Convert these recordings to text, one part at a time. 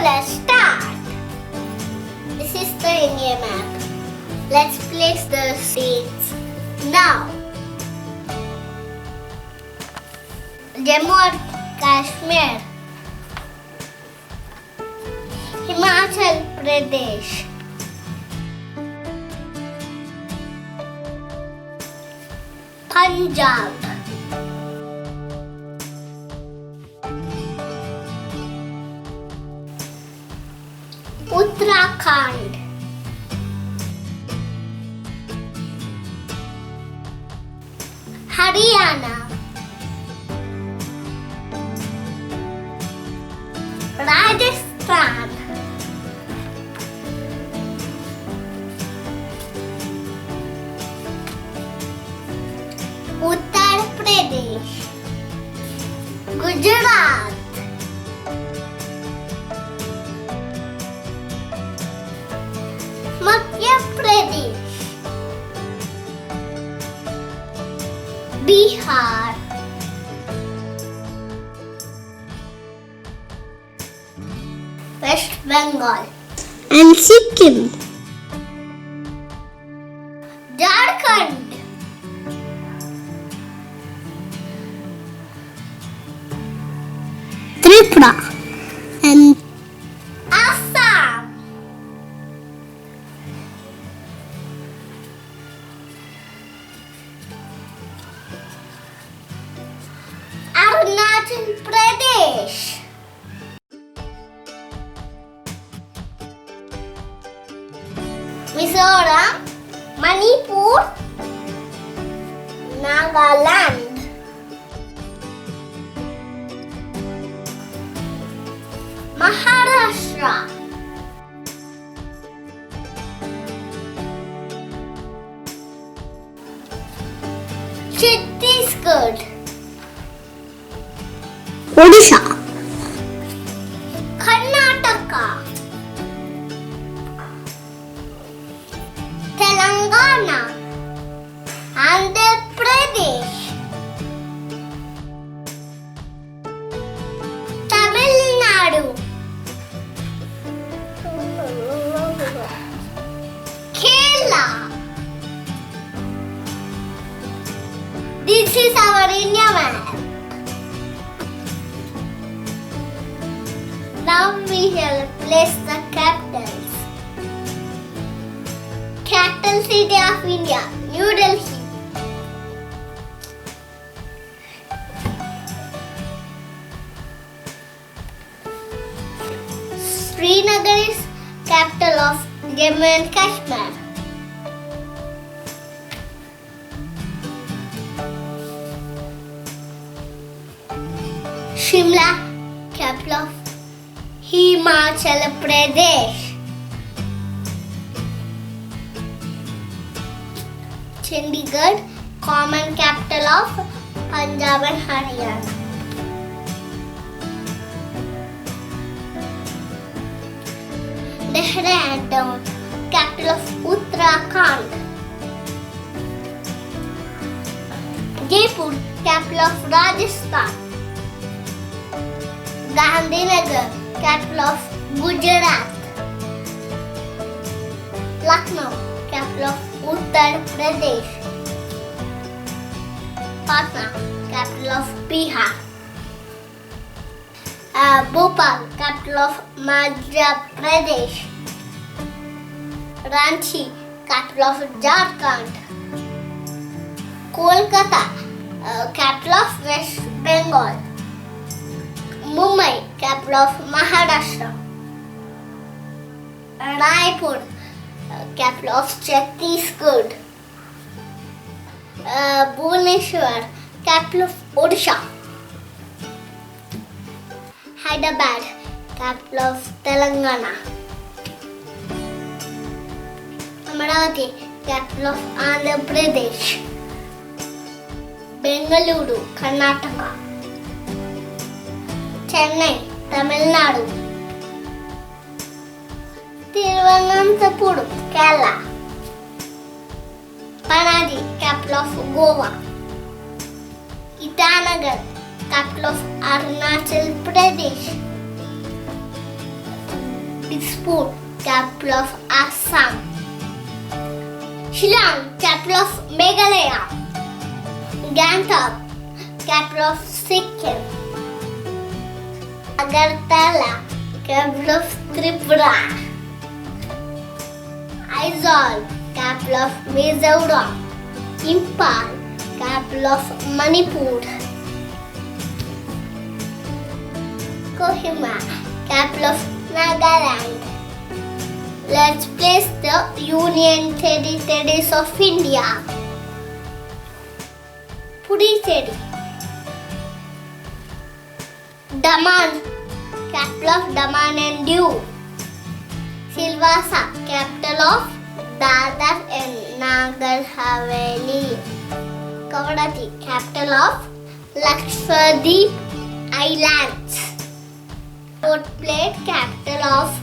let's start. This is the India map. Let's place the states now. Jammu and Kashmir, Himachal Pradesh, Punjab, Uttarakhand, Haryana, Rajasthan, Uttar Pradesh, Gujarat, Madhya Pradesh, Bihar, West Bengal, and Sikkim, Jharkhand, Tripura, and Assam, Arunachal Pradesh, Mizoram, Manipur, Nagaland, Maharashtra, Chhattisgarh, Odisha, Karnataka, Telangana, Andhra Pradesh, Tamil Nadu, Kerala. This is our India map. Now we shall place the capitals. Capital city of India, New Delhi. Srinagar is capital of Jammu and Kashmir. Shimla, capital of Himachal Pradesh. Chandigarh, common capital of Punjab and Haryana. Dehradun, capital of Uttarakhand. Jaipur, capital of Rajasthan. Gandhinagar, capital of Gujarat. Lucknow, capital of Uttar Pradesh. Patna, capital of Bihar. Bhopal, capital of Madhya Pradesh. Ranchi, capital of Jharkhand. Kolkata, capital of West Bengal. Mumbai, capital of Maharashtra. Raipur, capital of Chhattisgarh. Bhubaneswar, capital of Odisha. Hyderabad, capital of Telangana. Amaravati, capital of Andhra Pradesh. Bengaluru, Karnataka. Chennai, Tamil Nadu. Thiruvananthapuram, Kerala. Panaji, capital of Goa. Itanagar, capital of Arunachal Pradesh. Dispur, capital of Assam. Shillong, capital of Meghalaya. Gangtok, capital of Sikkim. Agartala, capital of Tripura. Aizawl, capital of Mizoram. Imphal, capital of Manipur. Kohima, capital of Nagaland. Let's place the Union Territories of India. Puducherry. Daman, capital of Daman and Diu. Silvassa, capital of Dadar and Nagar Haveli. Kavadati, capital of Lakshadweep Islands. Port Plate, capital of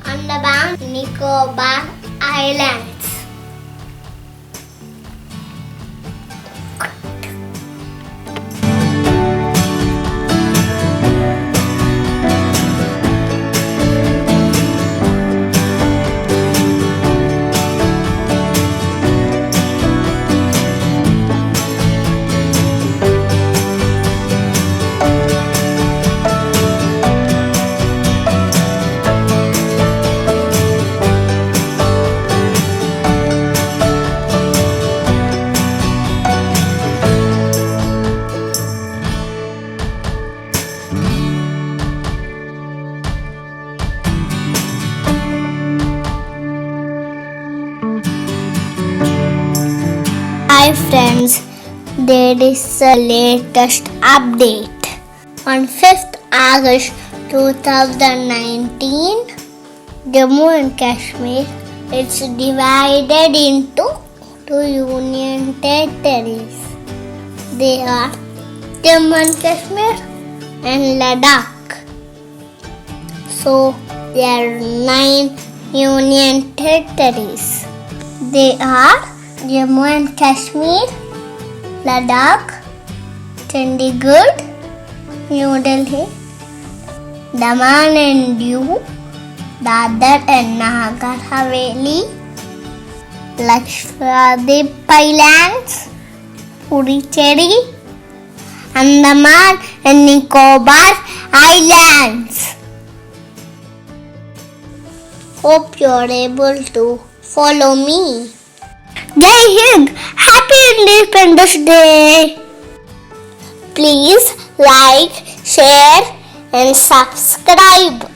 Andaman Nicobar Islands. Hi friends, there is a latest update. On 5th August 2019, Jammu and Kashmir is divided into two union territories. They are Jammu and Kashmir and Ladakh. So there are 9 union territories. They are Jammu and Kashmir, Ladakh, Chandigarh, New Delhi, Daman and Diu, Dadar and Nagar Haveli, Lakshadweep Islands, Puducherry, Andaman and Nicobar Islands. Hope you are able to follow me. Jai Hind! Happy Independence Day! Please like, share and subscribe.